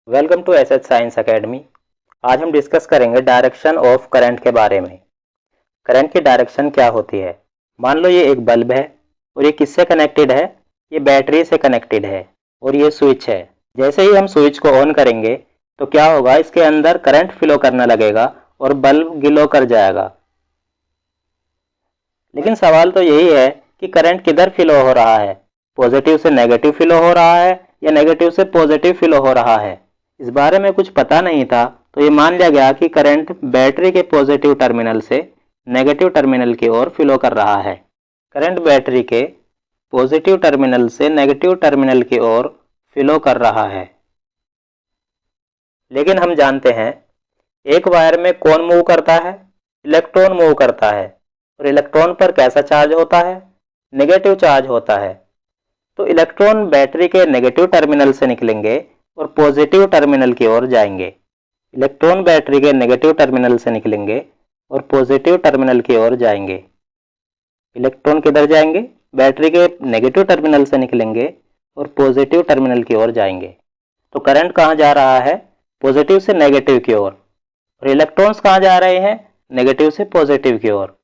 Welcome to SH science academy. आज हम discuss करेंगे डायरेक्शन ऑफ करंट के बारे में। करंट की डायरेक्शन क्या होती है। मान लो ये एक बल्ब है और ये किससे कनेक्टेड है, ये बैटरी से कनेक्टेड है और ये स्विच है। जैसे ही हम स्विच को ऑन करेंगे तो क्या होगा, इसके अंदर करंट फ्लो करने लगेगा और बल्ब ग्लो कर जाएगा। लेकिन सवाल तो यही है कि करंट किधर फ्लो हो रहा है, पॉजिटिव से नेगेटिव फ्लो हो रहा है या नेगेटिव से पॉजिटिव फ्लो हो रहा है। इस बारे में कुछ पता नहीं था तो ये मान लिया गया कि करंट बैटरी के पॉजिटिव टर्मिनल से नेगेटिव टर्मिनल की ओर फ्लो कर रहा है। करंट बैटरी के पॉजिटिव टर्मिनल से नेगेटिव टर्मिनल की ओर फ्लो कर रहा है। लेकिन हम जानते हैं एक वायर में कौन मूव करता है, इलेक्ट्रॉन मूव करता है। और इलेक्ट्रॉन पर कैसा चार्ज होता है, नेगेटिव चार्ज होता है। तो इलेक्ट्रॉन बैटरी के नेगेटिव टर्मिनल से निकलेंगे और पॉजिटिव टर्मिनल की ओर जाएंगे। इलेक्ट्रॉन बैटरी के नेगेटिव टर्मिनल से निकलेंगे और पॉजिटिव टर्मिनल की ओर जाएंगे। इलेक्ट्रॉन किधर जाएंगे, बैटरी के नेगेटिव टर्मिनल से निकलेंगे और पॉजिटिव टर्मिनल की ओर जाएंगे। तो करंट कहाँ जा रहा है, पॉजिटिव से नेगेटिव की ओर। और इलेक्ट्रॉन्स कहाँ जा रहे हैं, नेगेटिव से पॉजिटिव की ओर।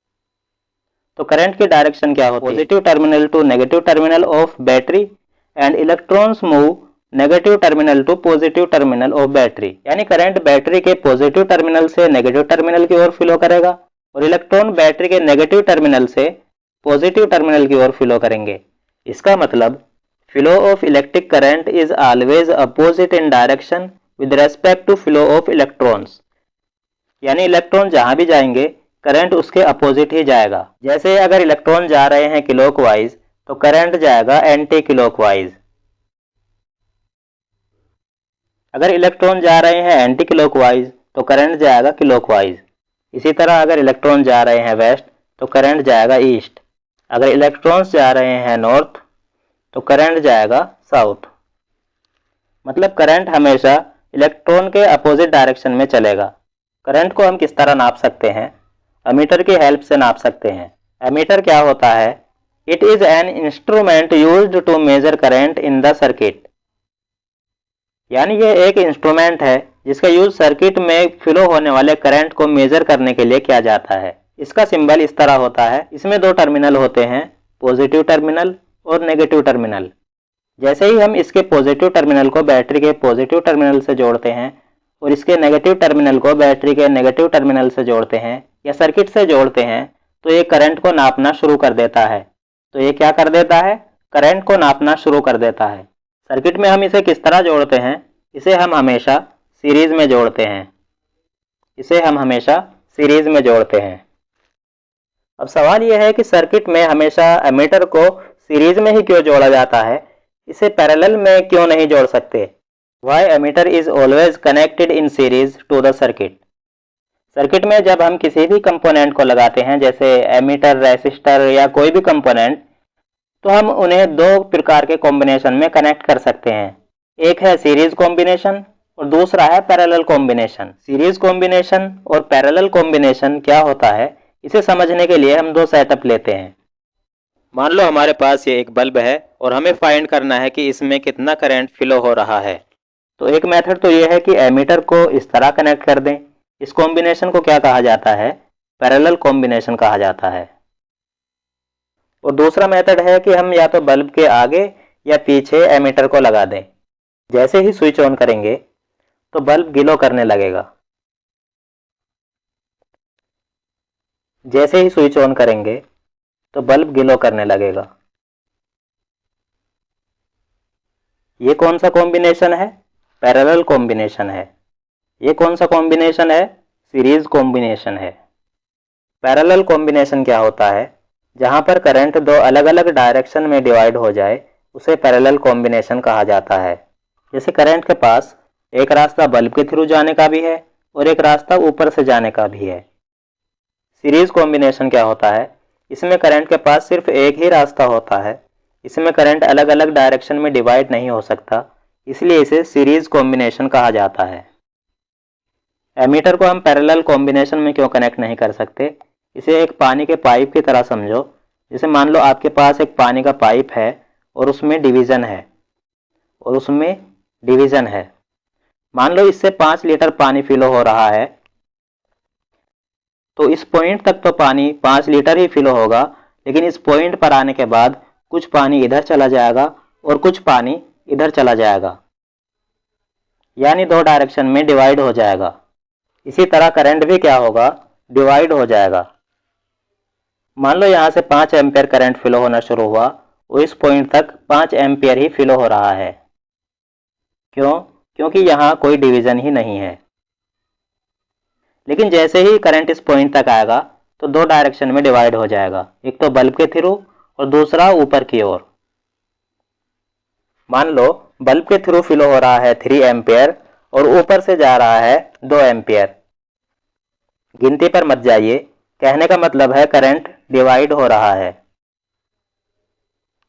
तो करंट की डायरेक्शन क्या होती है, positive terminal to negative terminal of battery and electrons move negative terminal to positive terminal of battery. यानी करंट बैटरी के पॉजिटिव टर्मिनल से नेगेटिव टर्मिनल की ओर फ्लो करेगा और इलेक्ट्रॉन बैटरी के नेगेटिव टर्मिनल से पॉजिटिव टर्मिनल की ओर फ्लो करेंगे। इसका मतलब flow of electric current is always opposite in direction with respect to flow of electrons. यानी इलेक्ट्रॉन जहां भी जाएंगे करंट उसके अपोजिट ही जाएगा। जैसे अगर इलेक्ट्रॉन जा रहे हैं क्लॉकवाइज तो करंट जाएगा एंटी क्लॉकवाइज। अगर इलेक्ट्रॉन जा रहे हैं एंटी क्लॉकवाइज तो करंट जाएगा क्लॉकवाइज। इसी तरह अगर इलेक्ट्रॉन जा रहे हैं वेस्ट तो करंट जाएगा ईस्ट। अगर इलेक्ट्रॉन्स जा रहे हैं नॉर्थ तो करंट जाएगा साउथ। मतलब करंट हमेशा इलेक्ट्रॉन के अपोजिट डायरेक्शन में चलेगा। करंट को हम किस तरह नाप सकते हैं, एमीटर की हेल्प से नाप सकते हैं। एमीटर क्या होता है, it is an instrument used to measure current in the circuit. यानी यह एक इंस्ट्रूमेंट है जिसका यूज सर्किट में फ्लो होने वाले करंट को मेजर करने के लिए किया जाता है। इसका सिंबल इस तरह होता है, इसमें दो टर्मिनल होते हैं, पॉजिटिव टर्मिनल और नेगेटिव टर्मिनल। जैसे ही हम इसके पॉजिटिव टर्मिनल को बैटरी के पॉजिटिव टर्मिनल से जोड़ते हैं और इसके नेगेटिव टर्मिनल को बैटरी के नेगेटिव टर्मिनल से जोड़ते हैं या सर्किट से जोड़ते हैं तो ये करंट को नापना शुरू कर देता है। तो ये क्या कर देता है, करंट को नापना शुरू कर देता है। सर्किट में हम इसे किस तरह जोड़ते हैं, इसे हम हमेशा सीरीज में जोड़ते हैं। इसे हम हमेशा सीरीज में जोड़ते हैं। अब सवाल यह है कि सर्किट में हमेशा एमीटर को सीरीज में ही क्यों जोड़ा जाता है, इसे पैरेलल में क्यों नहीं जोड़ सकते। Why emitter is always connected in series to the circuit? Circuit में जब हम किसी भी कंपोनेंट को लगाते हैं, जैसे एमीटर, रेसिस्टर या कोई भी कंपोनेंट, तो हम उन्हें दो प्रकार के कॉम्बिनेशन में कनेक्ट कर सकते हैं। एक है सीरीज कॉम्बिनेशन और दूसरा है पैरेलल कॉम्बिनेशन। सीरीज कॉम्बिनेशन और पैरेलल कॉम्बिनेशन क्या होता है, इसे समझने के लिए हम दो सेटअप लेते हैं। मान लो हमारे पास ये एक बल्ब है और हमें फाइंड करना है कि इसमें कितना करंट फ्लो हो रहा है। तो एक मेथड तो यह है कि एमीटर को इस तरह कनेक्ट कर दें। इस कॉम्बिनेशन को क्या कहा जाता है, पैरेलल कॉम्बिनेशन कहा जाता है। और दूसरा मेथड है कि हम या तो बल्ब के आगे या पीछे एमीटर को लगा दें। जैसे ही स्विच ऑन करेंगे तो बल्ब ग्लो करने लगेगा। जैसे ही स्विच ऑन करेंगे तो बल्ब ग्लो करने लगेगा। ये कौन सा कॉम्बिनेशन है, पैरेलल कॉम्बिनेशन है। ये कौन सा कॉम्बिनेशन है, सीरीज कॉम्बिनेशन है। पैरेलल कॉम्बिनेशन क्या होता है, जहां पर करंट दो अलग अलग डायरेक्शन में डिवाइड हो जाए उसे पैरेलल कॉम्बिनेशन कहा जाता है। जैसे करंट के पास एक रास्ता बल्ब के थ्रू जाने का भी है और एक रास्ता ऊपर से जाने का भी है। सीरीज कॉम्बिनेशन क्या होता है, इसमें करंट के पास सिर्फ एक ही रास्ता होता है। इसमें करंट अलग अलग डायरेक्शन में डिवाइड नहीं हो सकता, इसलिए इसे सीरीज कॉम्बिनेशन कहा जाता है। एमीटर को हम पैरेलल कॉम्बिनेशन में क्यों कनेक्ट नहीं कर सकते, इसे एक पानी के पाइप की तरह समझो। जैसे मान लो आपके पास एक पानी का पाइप है और उसमें डिवीज़न है। मान लो इससे 5 लीटर पानी फिल हो रहा है, तो इस पॉइंट तक तो पानी 5 लीटर ही फिल होगा, लेकिन इस पॉइंट पर आने के बाद कुछ पानी इधर चला जाएगा और कुछ पानी इधर चला जाएगा, यानी 2 डायरेक्शन में डिवाइड हो जाएगा। इसी तरह करंट भी क्या होगा, डिवाइड हो जाएगा। मान लो यहाँ से 5 एम्पियर करंट फ्लो होना शुरू हुआ और इस पॉइंट तक 5 एम्पियर ही फ्लो हो रहा है। क्यों? क्योंकि यहाँ कोई डिवीजन ही नहीं है। लेकिन जैसे ही करंट इस पॉइंट तक आएगा तो 2 डायरेक्शन में डिवाइड हो जाएगा, एक तो बल्ब के थ्रू और दूसरा ऊपर की ओर। मान लो बल्ब के थ्रू फ्लो हो रहा है 3 एम्पियर और ऊपर से जा रहा है 2 एम्पियर। गिनती पर मत जाइए, कहने का मतलब है करंट डिवाइड हो रहा है।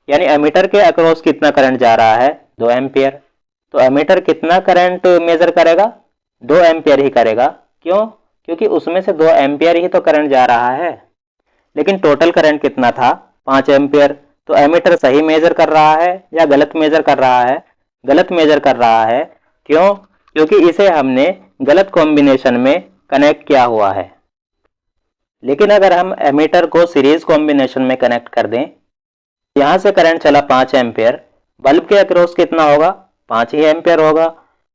यानी एमीटर के अक्रॉस कितना करंट जा रहा है, 2 एम्पियर। तो एमीटर कितना करंट मेजर करेगा, 2 एम्पियर ही करेगा। क्यों? क्योंकि उसमें से 2 एम्पियर ही तो करंट जा रहा है। लेकिन टोटल करंट कितना था, 5 एम्पियर। तो एमीटर सही मेजर कर रहा है या गलत मेजर कर रहा है, गलत मेजर कर रहा है। क्यों? क्योंकि इसे हमने गलत कॉम्बिनेशन में कनेक्ट किया हुआ है। लेकिन अगर हम एमीटर को सीरीज कॉम्बिनेशन में कनेक्ट कर दें, यहां से करंट चला 5 एम्पियर, बल्ब के अक्रॉस कितना होगा, 5 ही एम्पियर होगा,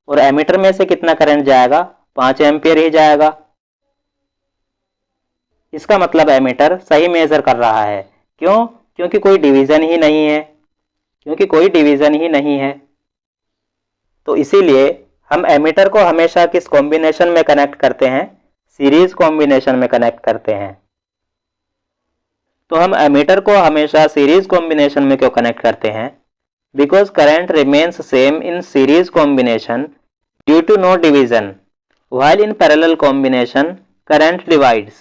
और एमीटर में से कितना करंट जाएगा, 5 एम्पियर ही जाएगा। इसका मतलब एमीटर सही मेजर कर रहा है। क्यों? क्योंकि कोई डिवीजन ही नहीं है, क्योंकि कोई डिवीजन ही नहीं है। तो इसीलिए हम एमीटर को हमेशा किस कॉम्बिनेशन में कनेक्ट करते हैं, सीरीज कॉम्बिनेशन में कनेक्ट करते हैं। तो हम एमीटर को हमेशा सीरीज कॉम्बिनेशन में क्यों कनेक्ट करते हैं? Because current remains same in series combination due to no division, while in parallel combination current divides.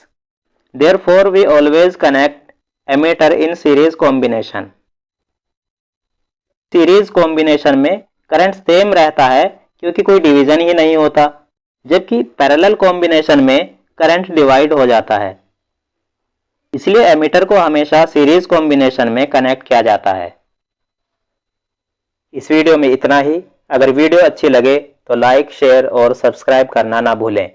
Therefore we always connect emitter in series combination. Series combination में current same रहता है क्योंकि कोई division ही नहीं होता, जबकि पैरेलल कॉम्बिनेशन में current divide हो जाता है। इसलिए एमीटर को हमेशा सीरीज कॉम्बिनेशन में कनेक्ट किया जाता है। इस वीडियो में इतना ही। अगर वीडियो अच्छी लगे तो लाइक, शेयर और सब्सक्राइब करना ना भूलें।